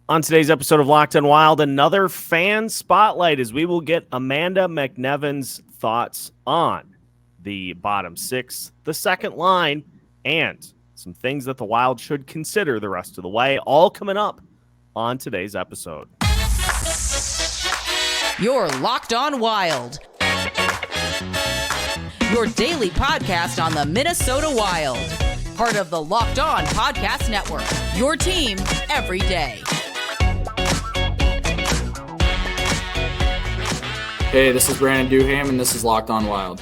On today's episode of Locked on Wild, another fan spotlight as we will get Amanda MacNeven's thoughts on the bottom six, the second line, and some things that the Wild should consider the rest of the way, all coming up on today's episode. You're Locked on Wild, your daily podcast on the Minnesota Wild, part of the Locked On Podcast Network, your team every day. Hey, this is Brandon Duham, and this is Locked on Wild.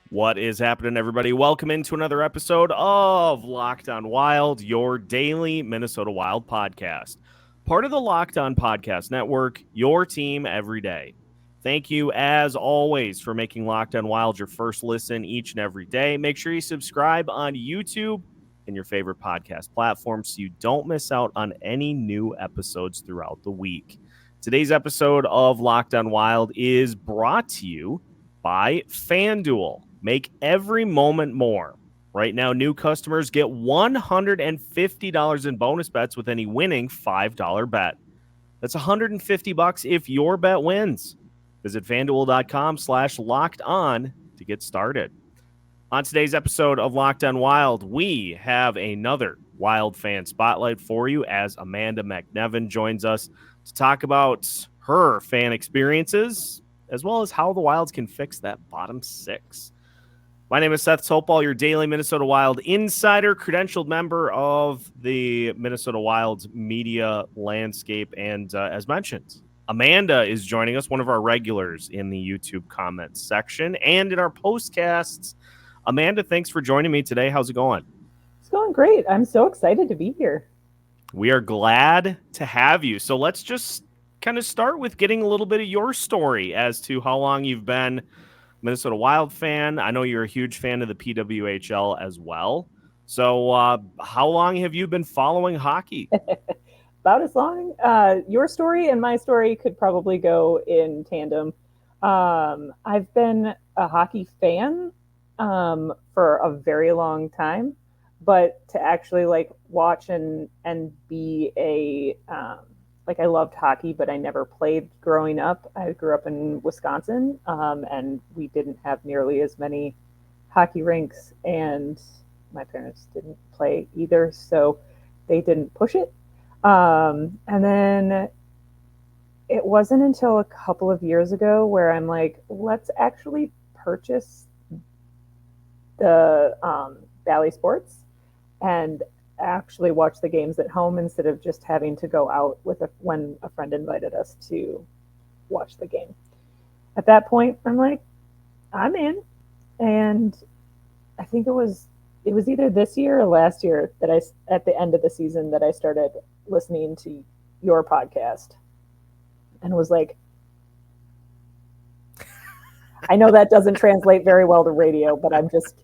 What is happening, everybody? Welcome into another episode of Locked on Wild, your daily Minnesota Wild podcast. Part of the Locked on Podcast Network, your team every day. Thank you, as always, for making Locked on Wild your first listen each and every day. Make sure you subscribe on YouTube and your favorite podcast platform so you don't miss out on any new episodes throughout the week. Today's episode of Locked on Wild is brought to you by FanDuel. Make every moment more. Right now, new customers get $150 in bonus bets with any winning $5 bet. That's $150 if your bet wins. Visit FanDuel.com/LockedOn to get started. On today's episode of Locked on Wild, we have another Wild fan spotlight for you as Amanda MacNeven joins us to talk about her fan experiences, as well as how the Wilds can fix that bottom six. My name is Seth Topal, your daily Minnesota Wild insider, credentialed member of the Minnesota Wild's media landscape. And as mentioned, Amanda is joining us, one of our regulars in the YouTube comments section and in our postcasts. Amanda, thanks for joining me today. How's it going? It's going great. I'm so excited to be here. We are glad to have you. So let's just kind of start with getting a little bit of your story as to how long you've been a Minnesota Wild fan. I know you're a huge fan of the PWHL as well. So how long have you been following hockey? About as long. Your story and my story could probably go in tandem. I've been a hockey fan for a very long time. But to actually watch and be a I loved hockey, but I never played growing up. I grew up in Wisconsin, and we didn't have nearly as many hockey rinks, and my parents didn't play either, so they didn't push it. And then it wasn't until a couple of years ago where I'm like, let's actually purchase the Bally Sports and actually watch the games at home instead of just having to go out when a friend invited us to watch the game. At that point, I'm like, I'm in. And I think it was either this year or last year that at the end of the season that I started listening to your podcast and was like, I know that doesn't translate very well to radio, but I'm just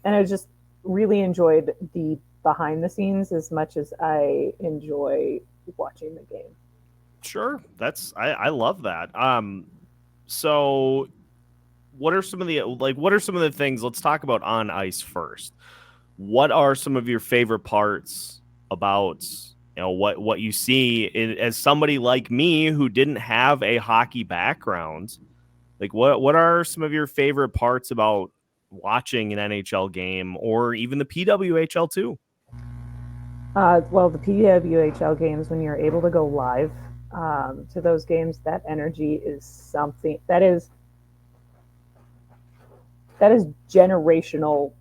and I just really enjoyed the behind the scenes as much as I enjoy watching the game. Sure. I love that. So what are some of the things, let's talk about on ice first. What are some of your favorite parts about, what you see as somebody like me who didn't have a hockey background? Like what are some of your favorite parts about watching an NHL game or even the PWHL too? Well, the PWHL games, when you're able to go live to those games, that energy is something that is generational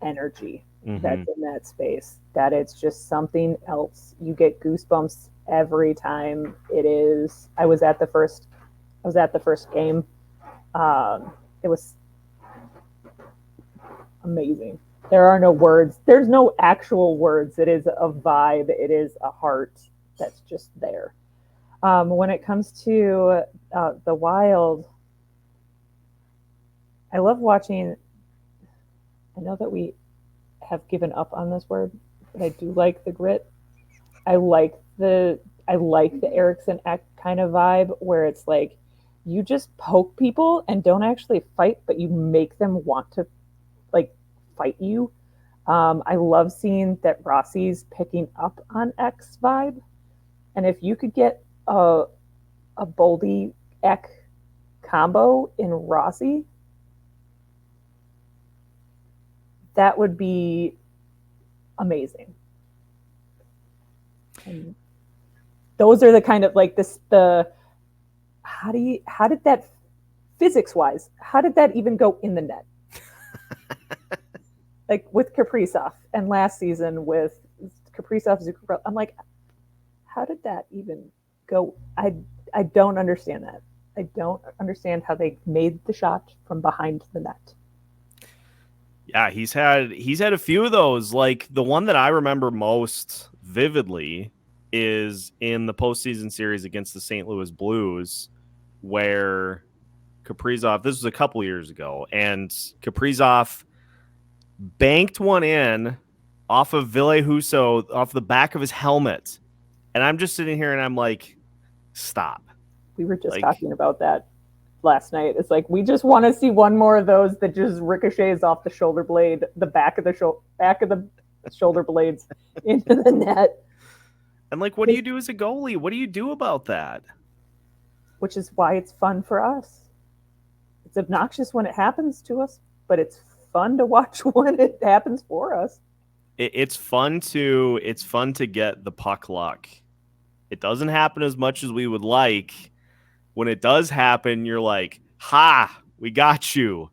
energy that's in that space. That it's just something else. You get goosebumps every time it is. I was at the first game. It was amazing. There are no words. There's no actual words. It is a vibe. It is a heart that's just there. When it comes to the Wild, I love watching. I know that we have given up on this word, but I do like the grit. I like the Erickson kind of vibe where it's like you just poke people and don't actually fight, but you make them want to fight you. I love seeing that Rossi's picking up on X vibe. And if you could get a Boldy Ek combo in Rossi, that would be amazing. And those are the kind of like this, how did that physics wise, how did that even go in the net? Like with Kaprizov and last season with Kaprizov, Zuccarello, I'm like, how did that even go? I don't understand that. I don't understand how they made the shot from behind the net. Yeah, he's had a few of those. Like the one that I remember most vividly is in the postseason series against the St. Louis Blues, where Kaprizov, this was a couple years ago, and Kaprizov banked one in off of Ville Husso off the back of his helmet. And I'm just sitting here and I'm like, stop. We were just talking about that last night. It's like we just want to see one more of those that just ricochets off the shoulder blade, the back of the shoulder blades into the net. And like, what do you do as a goalie? What do you do about that? Which is why it's fun for us. It's obnoxious when it happens to us, but it's fun to watch when it happens for us. It's fun to get the puck luck. It doesn't happen as much as we would like. When it does happen, you're like, ha, we got you.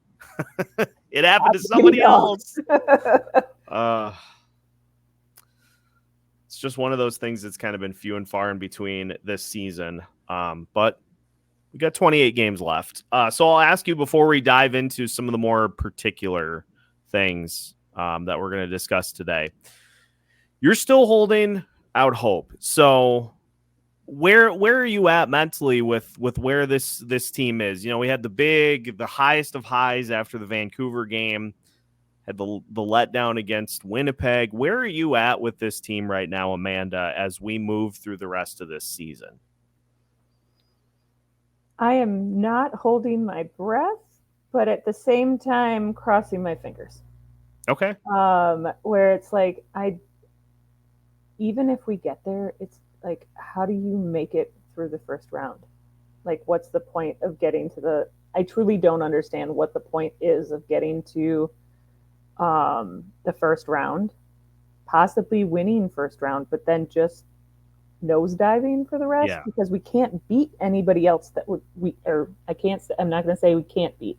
It happened to somebody else. It's just one of those things that's kind of been few and far in between this season. But we got 28 games left. So I'll ask you before we dive into some of the more particular things that we're going to discuss today. You're still holding out hope. So where are you at mentally with where this team is? You know, we had the highest of highs after the Vancouver game, had the letdown against Winnipeg. Where are you at with this team right now, Amanda, as we move through the rest of this season? I am not holding my breath, but at the same time crossing my fingers. Okay. Where it's like, even if we get there, it's like, how do you make it through the first round? Like, what's the point of getting to I truly don't understand what the point is of getting to the first round, possibly winning first round, but then just nosediving for the rest, because we can't beat anybody else I'm not going to say we can't beat.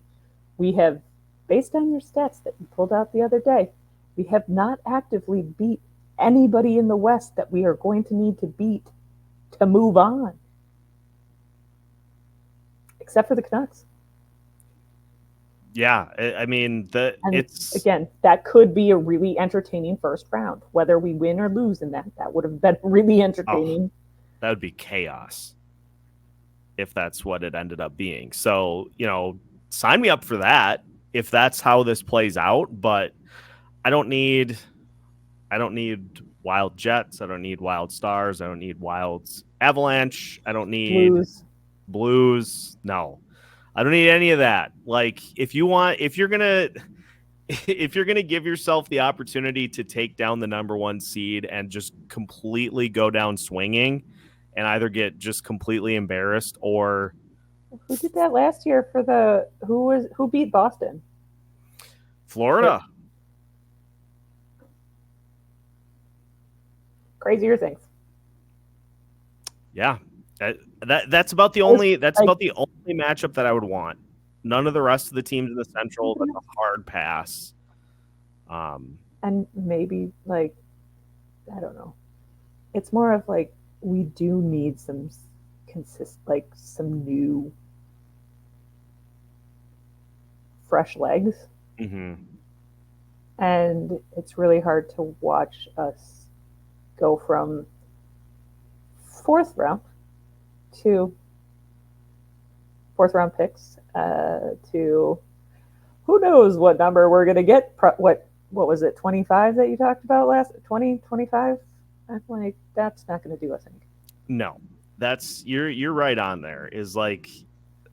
We have, based on your stats that you pulled out the other day, we have not actively beat anybody in the West that we are going to need to beat to move on, except for the Canucks. Yeah, I mean, that could be a really entertaining first round. Whether we win or lose in that would have been really entertaining. That would be chaos if that's what it ended up being. So, you know, sign me up for that if that's how this plays out. But I don't need Wild Jets. I don't need Wild Stars. I don't need Wilds Avalanche. I don't need Blues. No, I don't need any of that. Like, if you're gonna give yourself the opportunity to take down the number one seed and just completely go down swinging and either get just completely embarrassed or who did that last year for who beat Boston? Florida. Crazier things. Yeah. That's about the only matchup that I would want. None of the rest of the teams in the Central, that's a hard pass. And maybe, like, I don't know. It's more of like, we do need some some new fresh legs. Mm-hmm. And it's really hard to watch us go from fourth round picks to who knows what number we're going to get. What was it, 25 that you talked about last? 20, 25? I'm like, that's not going to do us any good. No, that's you're right on there. Is like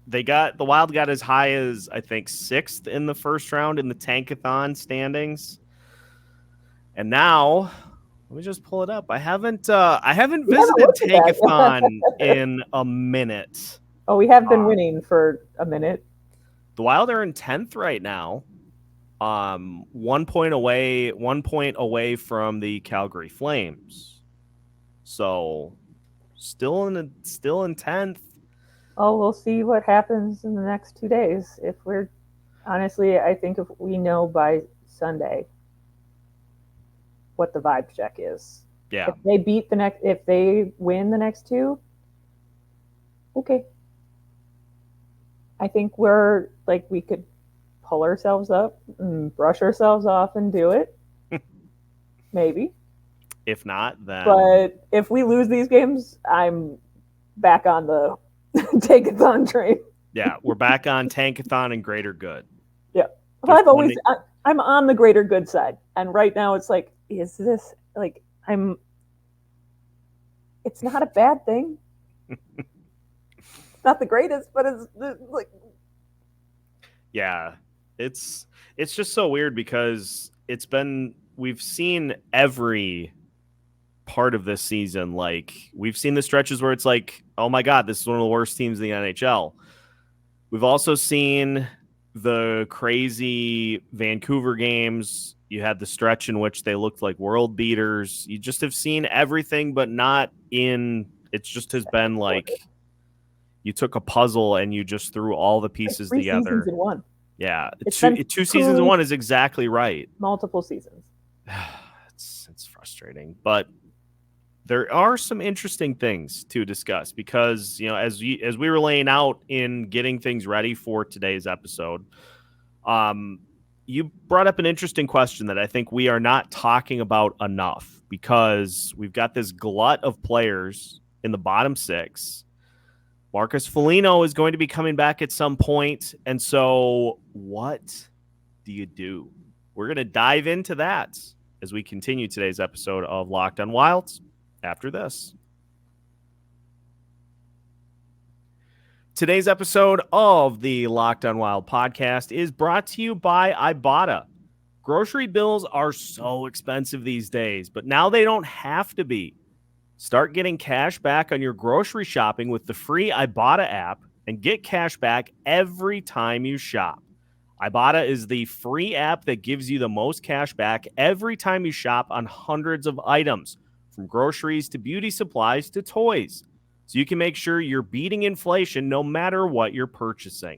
the Wild got as high as I think 6th in the first round in the Tankathon standings. And now, let me just pull it up. I haven't visited looked at that. Tankathon in a minute. Oh, we have been winning for a minute. The Wild are in 10th right now. 1 point away from the Calgary Flames. So still in 10th. Oh, we'll see what happens in the next 2 days. If we're honestly, I think if we know by Sunday what the vibe check is. Yeah. If they win the next two, okay. I think we could pull ourselves up and brush ourselves off and do it. Maybe. If not, then. But if we lose these games, I'm back on the Tankathon train. Yeah, we're back on Tankathon and greater good. Yeah. Well, I'm on the greater good side. And right now it's like, is this like it's not a bad thing. It's not the greatest, but it's like, yeah, it's just so weird because we've seen every part of this season. Like, we've seen the stretches where it's like, oh my God, this is one of the worst teams in the NHL. We've also seen the crazy Vancouver games. You had the stretch in which they looked like world beaters. You just have seen everything, but not in, it just has been like you took a puzzle and you just threw all the pieces together. 3 seasons in one. Yeah, two seasons in one is exactly right. Multiple seasons. It's frustrating, but there are some interesting things to discuss because, as we were laying out in getting things ready for today's episode, you brought up an interesting question that I think we are not talking about enough because we've got this glut of players in the bottom six. Marcus Foligno is going to be coming back at some point. And so what do you do? We're going to dive into that as we continue today's episode of Locked on Wilds after this. Today's episode of the Locked on Wild podcast is brought to you by Ibotta. Grocery bills are so expensive these days, but now they don't have to be. Start getting cash back on your grocery shopping with the free Ibotta app and get cash back every time you shop. Ibotta is the free app that gives you the most cash back every time you shop on hundreds of items, from groceries to beauty supplies to toys, so you can make sure you're beating inflation no matter what you're purchasing.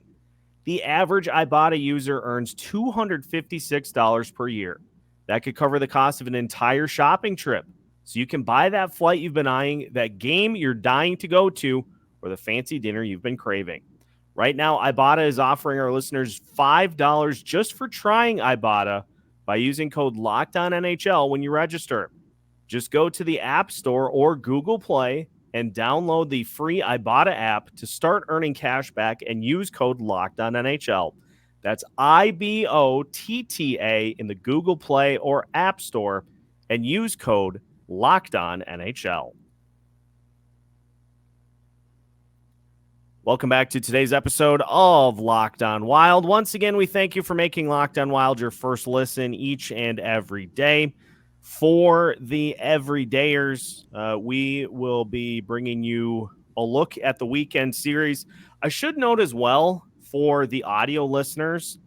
The average Ibotta user earns $256 per year. That could cover the cost of an entire shopping trip. So you can buy that flight you've been eyeing, that game you're dying to go to, or the fancy dinner you've been craving. Right now, Ibotta is offering our listeners $5 just for trying Ibotta by using code LOCKEDONNHL when you register. Just go to the App Store or Google Play and download the free Ibotta app to start earning cash back and use code LOCKEDONNHL. That's IBOTTA in the Google Play or App Store and use code LOCKEDONNHL. Welcome back to today's episode of Locked on Wild. Once again, we thank you for making Locked on Wild your first listen each and every day. For the everydayers, we will be bringing you a look at the weekend series. I should note as well, for the audio listeners,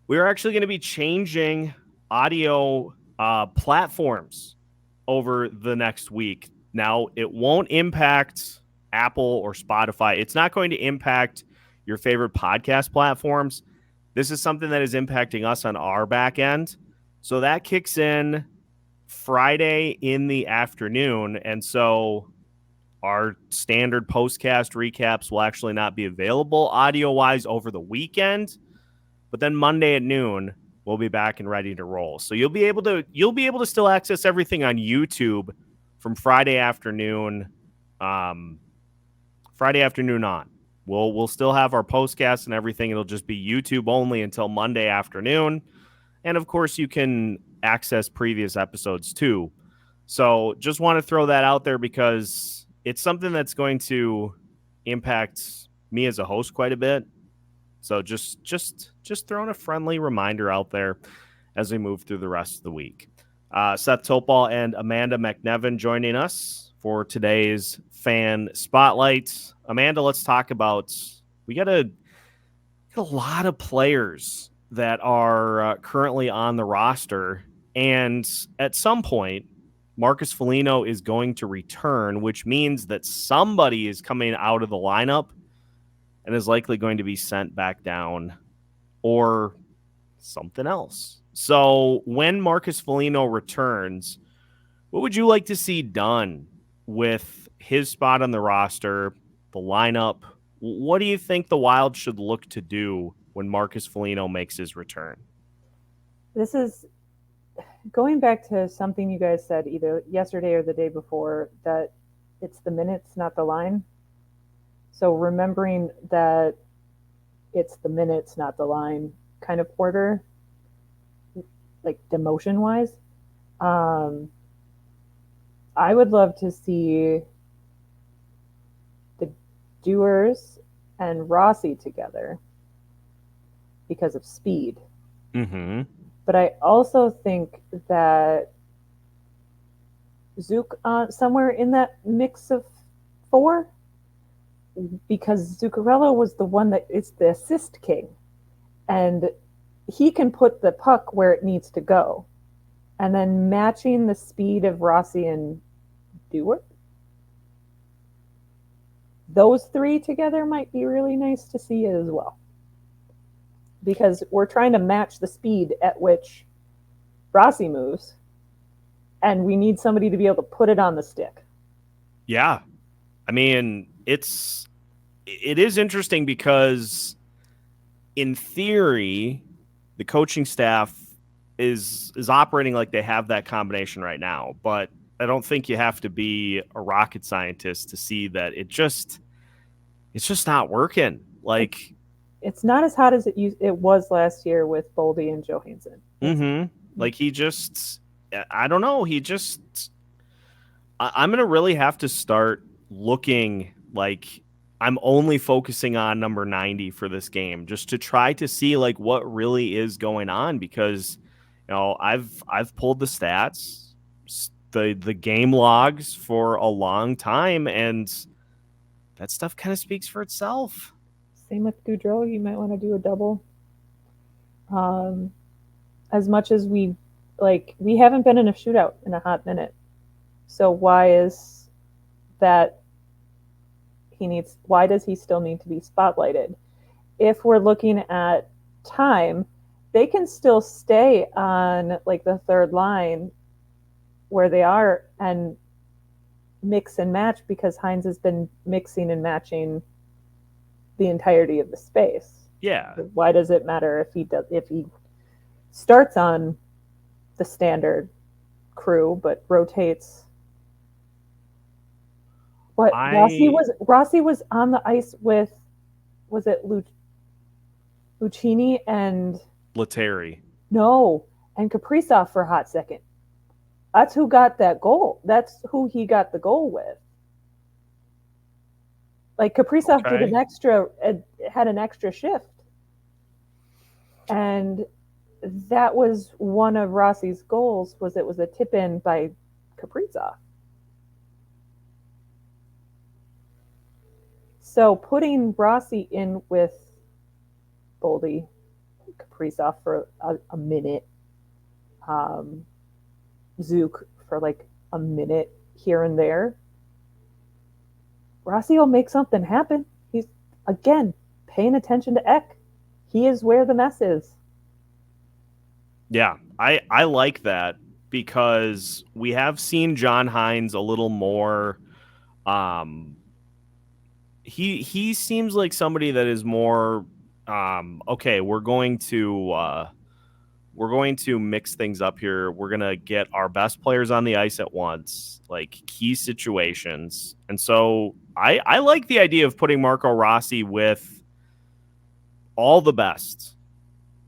we are actually going to be changing audio platforms over the next week. Now, it won't impact Apple or Spotify. It's not going to impact your favorite podcast platforms. This is something that is impacting us on our back end. So that kicks in Friday in the afternoon. And so our standard postcast recaps will actually not be available audio-wise over the weekend. But then Monday at noon, we'll be back and ready to roll. So you'll be able to still access everything on YouTube from Friday afternoon on. We'll still have our postcasts and everything. It'll just be YouTube only until Monday afternoon. And of course, you can access previous episodes too. So just want to throw that out there because it's something that's going to impact me as a host quite a bit. So just throwing a friendly reminder out there as we move through the rest of the week. Seth Topal and Amanda MacNeven joining us for today's fan spotlight. Amanda, let's talk about, we got a lot of players that are currently on the roster, and at some point, Marcus Foligno is going to return, which means that somebody is coming out of the lineup and is likely going to be sent back down or something else. So when Marcus Foligno returns, what would you like to see done with his spot on the roster, the lineup? What do you think the Wild should look to do when Marcus Foligno makes his return? This is going back to something you guys said either yesterday or the day before, that it's the minutes, not the line. So remembering that it's the minutes, not the line kind of order, like demotion wise. I would love to see the Doers and Rossi together because of speed. Mm-hmm. But I also think that Zook somewhere in that mix of four, because Zuccarello was the one that is the assist king, and he can put the puck where it needs to go, and then matching the speed of Rossi and Dewar. Those three together might be really nice to see as well, because we're trying to match the speed at which Rossi moves, and we need somebody to be able to put it on the stick. Yeah. I mean, it is interesting because in theory, the coaching staff is operating like they have that combination right now, but I don't think you have to be a rocket scientist to see that it's just not working. Like, it's not as hot as it was last year with Boldy and Johansson. Mm-hmm. Like I don't know. I'm going to really have to start looking like I'm only focusing on number 90 for this game, just to try to see like what really is going on, because, you know, I've pulled the stats, the game logs for a long time, and that stuff kind of speaks for itself. Same with Goudreau. You might want to do a double. As much as we haven't been in a shootout in a hot minute. So why is that why does he still need to be spotlighted? If we're looking at time, they can still stay on like the third line where they are and mix and match, because Hines has been mixing and matching the entirety of the space. Yeah. Why does it matter if he starts on the standard crew but rotates? What Rossi was on the ice with, was it Lucchini and Lettieri? No, and Kaprizov for a hot second. That's who got that goal. That's who he got the goal with. Like Kaprizov had an extra shift, and that was one of Rossi's goals. It was a tip in by Kaprizov. So putting Rossi in with Boldy, Kaprizov for a minute, Zook for like a minute here and there, Rossi will make something happen. He's, again, paying attention to Eck. He is where the mess is. Yeah, I like that, because we have seen John Hines a little more. He seems like somebody that is more okay, we're going to mix things up here. We're going to get our best players on the ice at once, like key situations. And so I like the idea of putting Marco Rossi with all the best,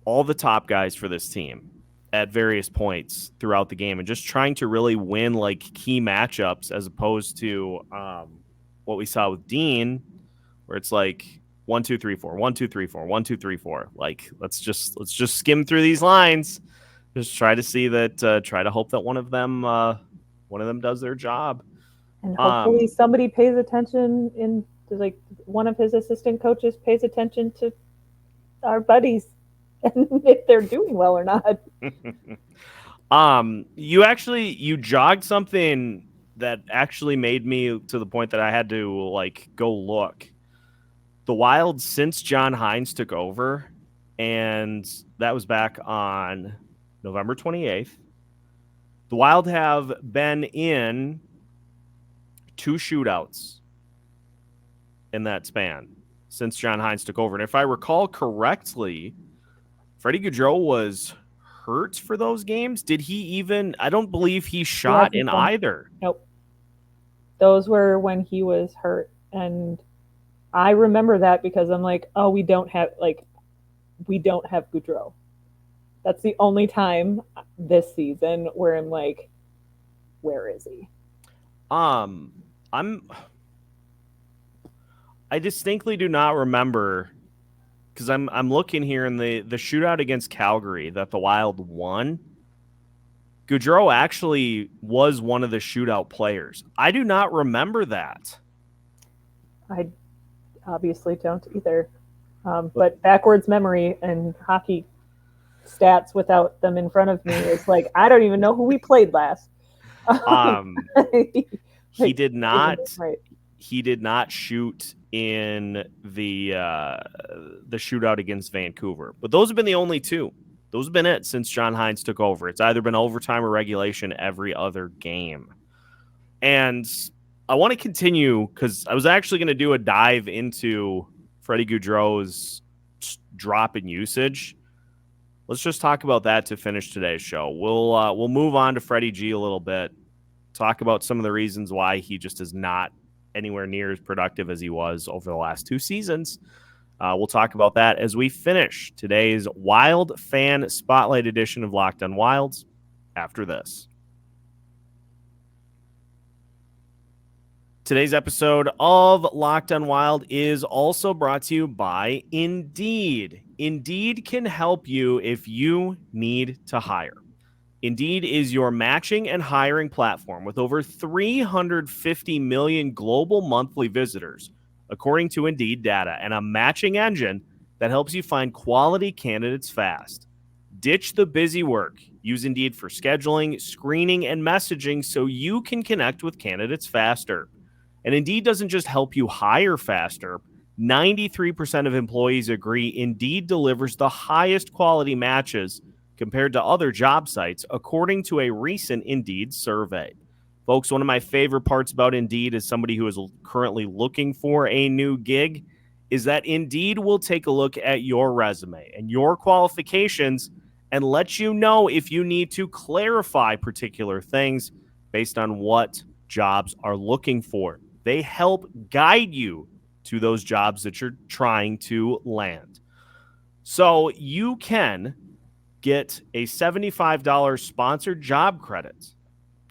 all the top guys for this team at various points throughout the game, and just trying to really win like key matchups, as opposed to what we saw with Dean, where it's like 1, 2, 3, 4, 1, 2, 3, 4, 1, 2, 3, 4. Like let's just skim through these lines. Just try to see that. Try to hope that one of them does their job. And hopefully somebody pays attention like one of his assistant coaches pays attention to our buddies and if they're doing well or not. You jogged something that actually made me to the point that I had to go look. The Wild, since John Hines took over, and that was back on November 28th, the Wild have been in 2 shootouts in that span since John Hines took over. And if I recall correctly, Freddie Gaudreau was hurt for those games. Did he even? I don't believe he shot in either. Nope. Those were when he was hurt. And I remember that because I'm like, oh, we don't have Gaudreau. That's the only time this season where I'm like, where is he? I distinctly do not remember, because I'm looking here in the shootout against Calgary that the Wild won. Gaudreau actually was one of the shootout players. I do not remember that. I obviously don't either. But backwards memory and hockey stats without them in front of me is like, I don't even know who we played last. He did not. Right. He did not shoot in the shootout against Vancouver. But those have been the only 2. Those have been it since John Hines took over. It's either been overtime or regulation every other game. And I want to continue because I was actually going to do a dive into Freddie Gaudreau's drop in usage. Let's just talk about that to finish today's show. We'll move on to Freddie G a little bit, talk about some of the reasons why he just is not anywhere near as productive as he was over the last 2 seasons. We'll talk about that as we finish today's Wild Fan Spotlight edition of Locked on Wilds after this. Today's episode of Locked on Wild is also brought to you by Indeed. Indeed can help you if you need to hire. Indeed is your matching and hiring platform with over 350 million global monthly visitors, according to Indeed data, and a matching engine that helps you find quality candidates fast. Ditch the busy work. Use Indeed for scheduling, screening, and messaging so you can connect with candidates faster. And Indeed doesn't just help you hire faster. 93% of employees agree Indeed delivers the highest quality matches compared to other job sites, according to a recent Indeed survey. Folks, one of my favorite parts about Indeed as somebody who is currently looking for a new gig is that Indeed will take a look at your resume and your qualifications and let you know if you need to clarify particular things based on what jobs are looking for. They help guide you to those jobs that you're trying to land. So you can get a $75 sponsored job credit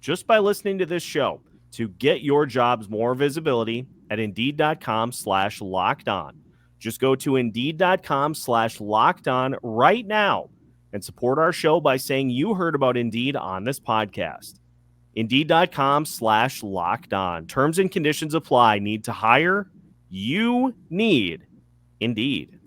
just by listening to this show to get your jobs more visibility at Indeed.com/lockedon. Just go to Indeed.com/lockedon right now and support our show by saying you heard about Indeed on this podcast. Indeed.com/lockedon. Terms and conditions apply. Need to hire? You need Indeed.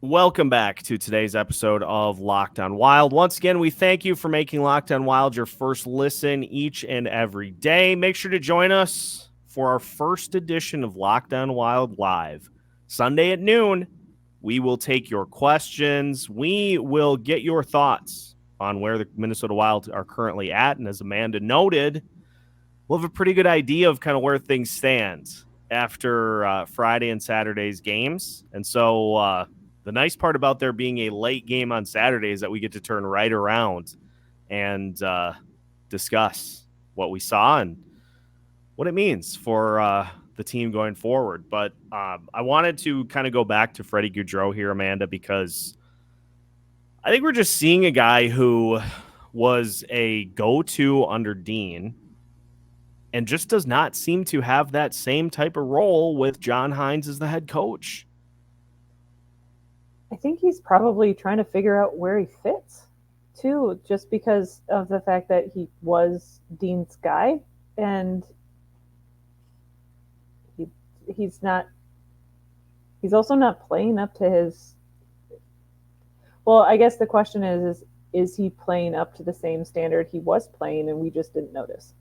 Welcome back to today's episode of Locked on Wild. Once again, we thank you for making Locked on Wild your first listen each and every day. Make sure to join us for our first edition of Locked on Wild Live. Sunday at noon, we will take your questions. We will get your thoughts on where the Minnesota Wild are currently at. And as Amanda noted, we'll have a pretty good idea of kind of where things stand after Friday and Saturday's games. And so the nice part about there being a late game on Saturday is that we get to turn right around and discuss what we saw and what it means for the team going forward. But I wanted to kind of go back to Freddie Gaudreau here, Amanda, because I think we're just seeing a guy who was a go-to under Dean and just does not seem to have that same type of role with John Hines as the head coach. I think he's probably trying to figure out where he fits, too, just because of the fact that he was Dean's guy, and he's not. He's also not playing up to his. Well, I guess the question is he playing up to the same standard he was playing, and we just didn't notice?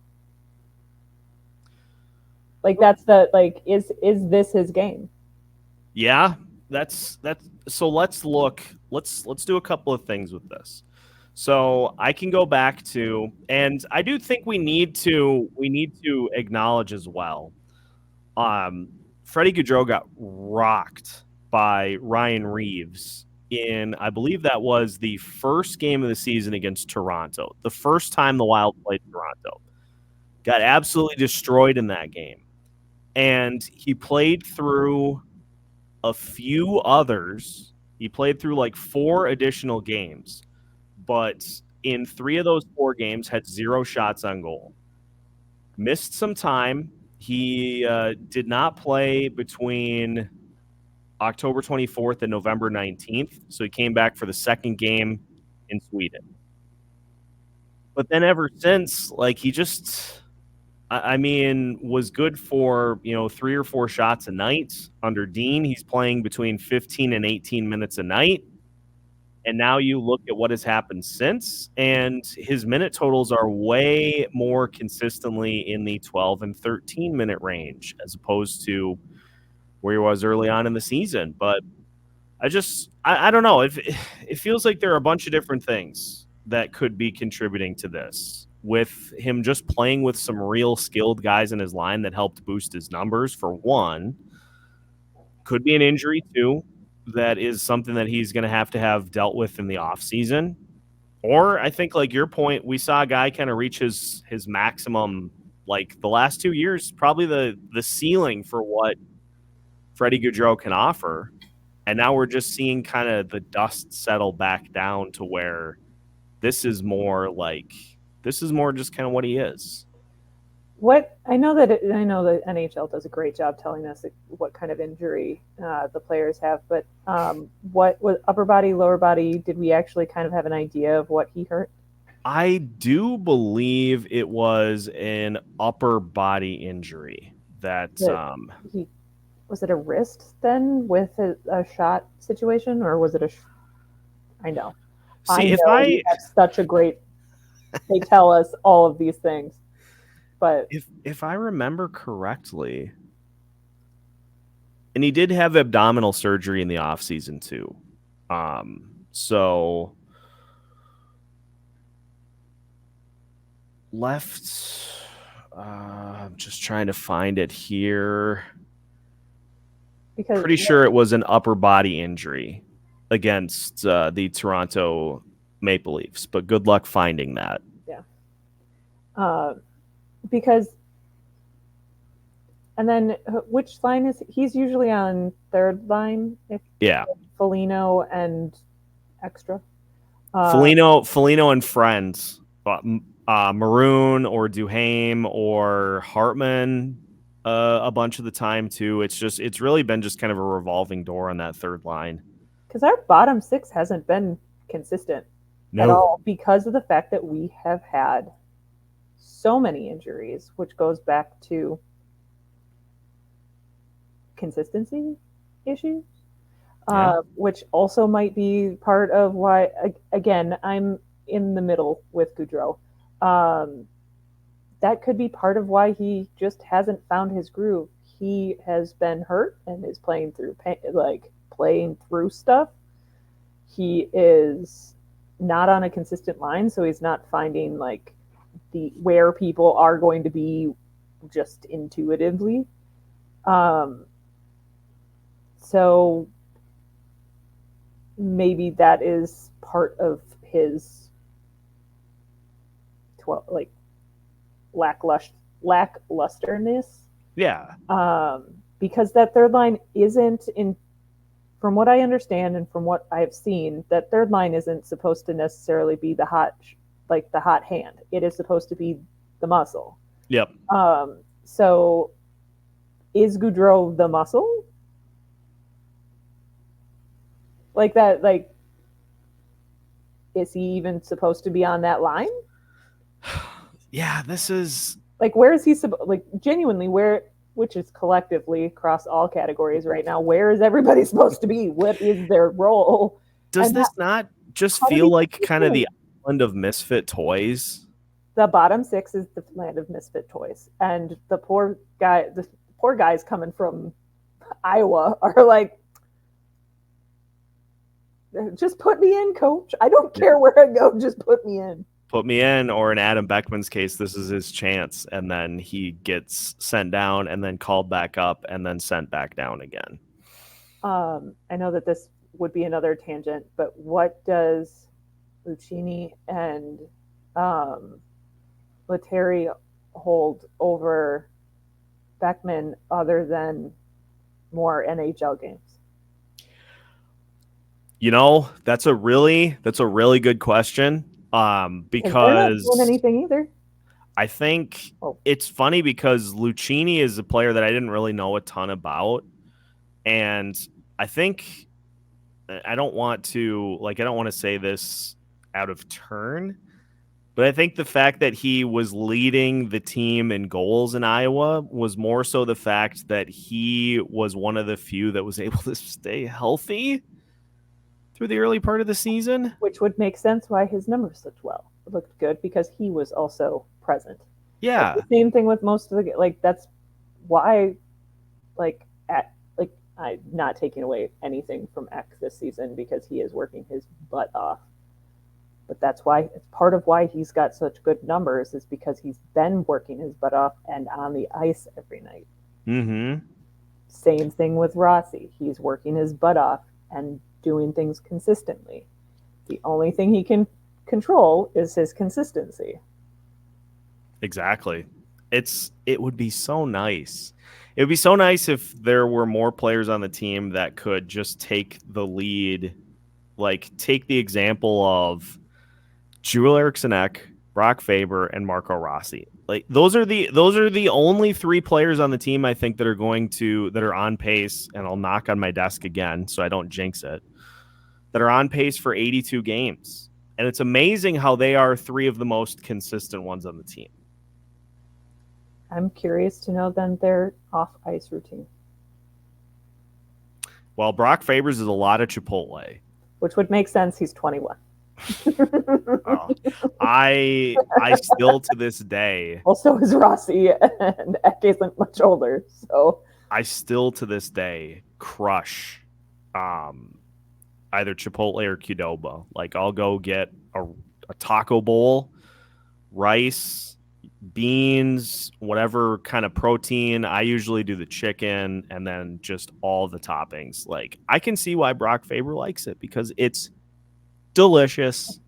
Like that's the like is this his game? Yeah, that's so let's look. Let's do a couple of things with this. So I can go back to, and I do think we need to acknowledge as well. Freddie Gaudreau got rocked by Ryan Reeves in, I believe that was the first game of the season against Toronto. The first time the Wild played Toronto. Got absolutely destroyed in that game. And he played through a few others. He played through like 4 additional games. But in 3 of those 4 games, had 0 shots on goal. Missed some time. He did not play between October 24th and November 19th. So he came back for the second game in Sweden. But then ever since, like he just, I mean, was good for, 3 or 4 shots a night. Under Dean, he's playing between 15 and 18 minutes a night. And now you look at what has happened since, and his minute totals are way more consistently in the 12 and 13 minute range as opposed to where he was early on in the season. But I don't know. It feels like there are a bunch of different things that could be contributing to this, with him just playing with some real skilled guys in his line that helped boost his numbers, for one. Could be an injury, too. That is something that he's going to have dealt with in the offseason. Or I think, like your point, we saw a guy kind of reach his maximum, like the last 2 years, probably the ceiling for what Freddie Gaudreau can offer. And now we're just seeing kind of the dust settle back down to where this is more just kind of what he is. I know that NHL does a great job telling us what kind of injury the players have, but what was upper body, lower body? Did we actually kind of have an idea of what he hurt? I do believe it was an upper body injury that was it a wrist then with a shot situation, or was it I know. See, we have such a great. They tell us all of these things. But if I remember correctly, and he did have abdominal surgery in the offseason too. So left, I'm just trying to find it here. Pretty sure it was an upper body injury against the Toronto Maple Leafs, but good luck finding that. Yeah. Because, and then which line is he's usually on third line? Foligno and extra. Foligno and friends, Maroon or Duhaime or Hartman, a bunch of the time too. It's really been just kind of a revolving door on that third line. Because our bottom 6 hasn't been consistent at all, because of the fact that we have had so many injuries, which goes back to consistency issues, which also might be part of why, again, I'm in the middle with Gaudreau. That could be part of why he just hasn't found his groove. He has been hurt and is playing through stuff. He is not on a consistent line, so he's not finding where people are going to be just intuitively. So maybe that is part of his lacklusterness. Yeah. Because that third line isn't from what I understand and from what I've seen, that third line isn't supposed to necessarily be the hot hand. It is supposed to be the muscle. Yep. So is Gaudreau the muscle? Like that, like, is he even supposed to be on that line? Yeah, this is like, where is he like, genuinely, where, which is collectively across all categories right now, where is everybody supposed to be? What is their role? does And this not just how did feel he like get kind of here? the island of misfit toys? The bottom six is the land of misfit toys, and the poor guys coming from Iowa are like, just put me in, coach. I don't care where I go, just put me in. Put me in. Or in Adam Beckman's case, this is his chance, and then he gets sent down and then called back up and then sent back down again. I know that this would be another tangent, but what does Lucchini and Lettieri hold over Beckman other than more NHL games? You know, that's a really good question. Because they're not doing anything either. I think it's funny because Lucchini is a player that I didn't really know a ton about, and I think I don't want to say this out of turn, but I think the fact that he was leading the team in goals in Iowa was more so the fact that he was one of the few that was able to stay healthy through the early part of the season. Which would make sense why his numbers looked good, because he was also present. Yeah. Like, the same thing with most of the, like, that's why, I'm not taking away anything from Eck this season, because he is working his butt off. But that's why, it's part of why he's got such good numbers, is because he's been working his butt off and on the ice every night. Mm-hmm. Same thing with Rossi. He's working his butt off and doing things consistently. The only thing he can control is his consistency. Exactly. It would be so nice. It would be so nice if there were more players on the team that could just take the lead. Like, take the example of Joel Eriksson Ek, Brock Faber, and Marco Rossi. Like, those are the only three players on the team I think that are on pace, and I'll knock on my desk again so I don't jinx it, that are on pace for 82 games. And it's amazing how they are three of the most consistent ones on the team. I'm curious to know then their off-ice routine. Well, Brock Faber's is a lot of Chipotle. Which would make sense. He's 21. I still to this day. Also is Rossi, and Ek isn't much older. So I still to this day crush either Chipotle or Qdoba. Like, I'll go get a taco bowl, rice, beans, whatever kind of protein. I usually do the chicken and then just all the toppings. Like, I can see why Brock Faber likes it, because it's delicious.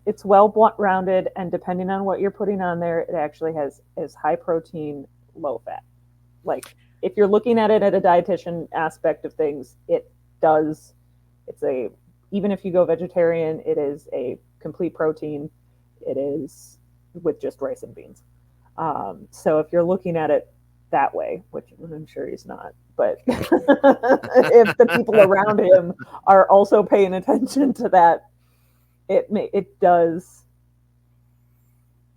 It's well-rounded, and depending on what you're putting on there, it actually is high protein, low fat. Like, if you're looking at it at a dietitian aspect of things, even if you go vegetarian, it is a complete protein. It is with just rice and beans. So if you're looking at it that way, which I'm sure he's not, but if the people around him are also paying attention to that, it does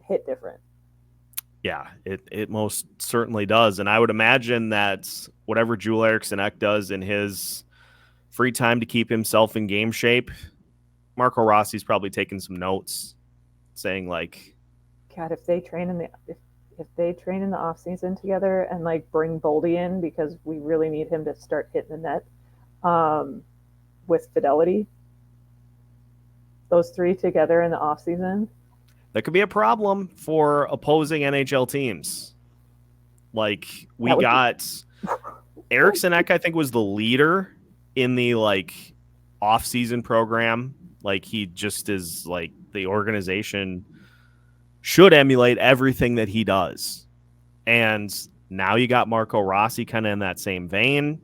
hit different. Yeah, it most certainly does. And I would imagine that whatever Joel Eriksson Ek does in his free time to keep himself in game shape, Marco Rossi's probably taking some notes, saying like, God, if they train in the off season together and like bring Boldy in, because we really need him to start hitting the net with fidelity, those three together in the off season, that could be a problem for opposing NHL teams. Like, we got Eriksson Ek, I think, was the leader in the like off-season program. Like, he just is like, the organization should emulate everything that he does. And now you got Marco Rossi kind of in that same vein.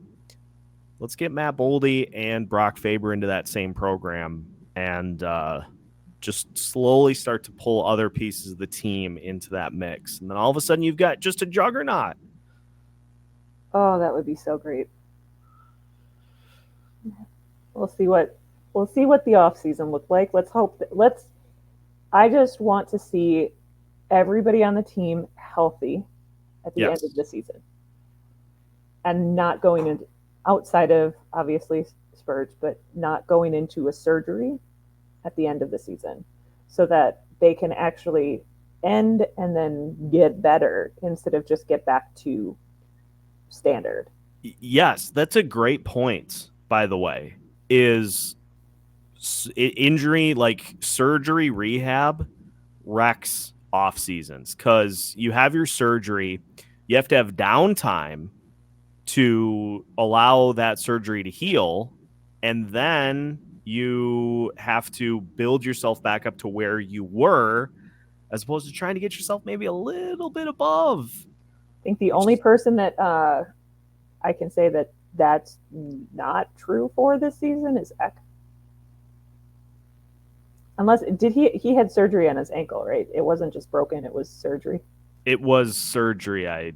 Let's get Matt Boldy and Brock Faber into that same program and just slowly start to pull other pieces of the team into that mix. And then all of a sudden you've got just a juggernaut. Oh, that would be so great. We'll see what we'll see what the off season looked like. Let's hope that I just want to see everybody on the team healthy at the end of the season and not going into outside of obviously Spurge, but not going into a surgery at the end of the season so that they can actually end and then get better instead of just get back to standard. Yes, that's a great point, by the way, is injury, like surgery rehab wrecks off seasons because you have your surgery, you have to have downtime to allow that surgery to heal, and then you have to build yourself back up to where you were as opposed to trying to get yourself maybe a little bit above. I think the only person that I can say that that's not true for this season is Eck. Unless he had surgery on his ankle, right? It wasn't just broken, it was surgery. It was surgery, I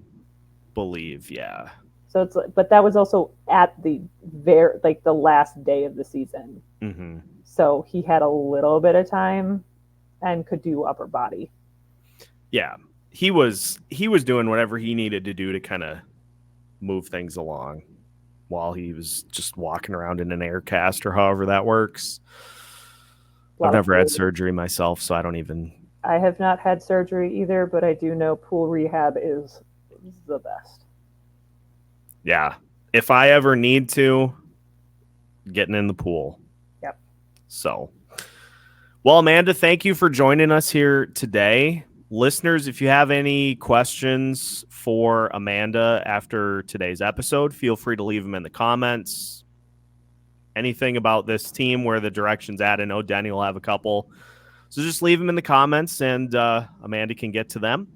believe, yeah. So but that was also at the the last day of the season. Mm-hmm. So he had a little bit of time and could do upper body. Yeah. He was doing whatever he needed to do to kind of move things along while he was just walking around in an air cast or however that works. I've never had surgery myself, so I have not had surgery either, but I do know pool rehab is the best. Yeah. If I ever need to, getting in the pool. Yep. So, well, Amanda, thank you for joining us here today. Listeners, if you have any questions for Amanda after today's episode, feel free to leave them in the comments. Anything about this team, where the direction's at. I know Denny will have a couple. So just leave them in the comments, and Amanda can get to them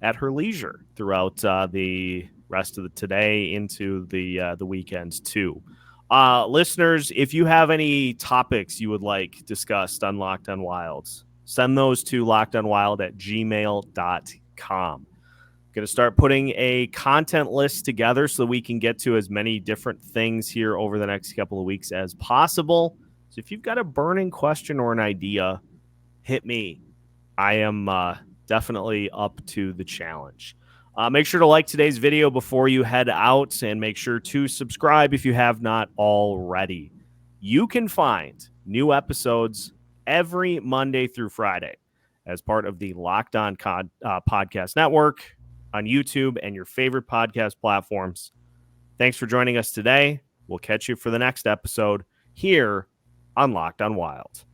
at her leisure throughout the rest of the today into the weekends too. Listeners, if you have any topics you would like discussed on Locked on Wilds, send those to lockedonwild@gmail.com. Going to start putting a content list together so we can get to as many different things here over the next couple of weeks as possible. So if you've got a burning question or an idea, hit me. I am definitely up to the challenge. Make sure to like today's video before you head out, and make sure to subscribe if you have not already. You can find new episodes every Monday through Friday as part of the Locked On Podcast Network on YouTube and your favorite podcast platforms. Thanks for joining us today. We'll catch you for the next episode here on Locked on Wild.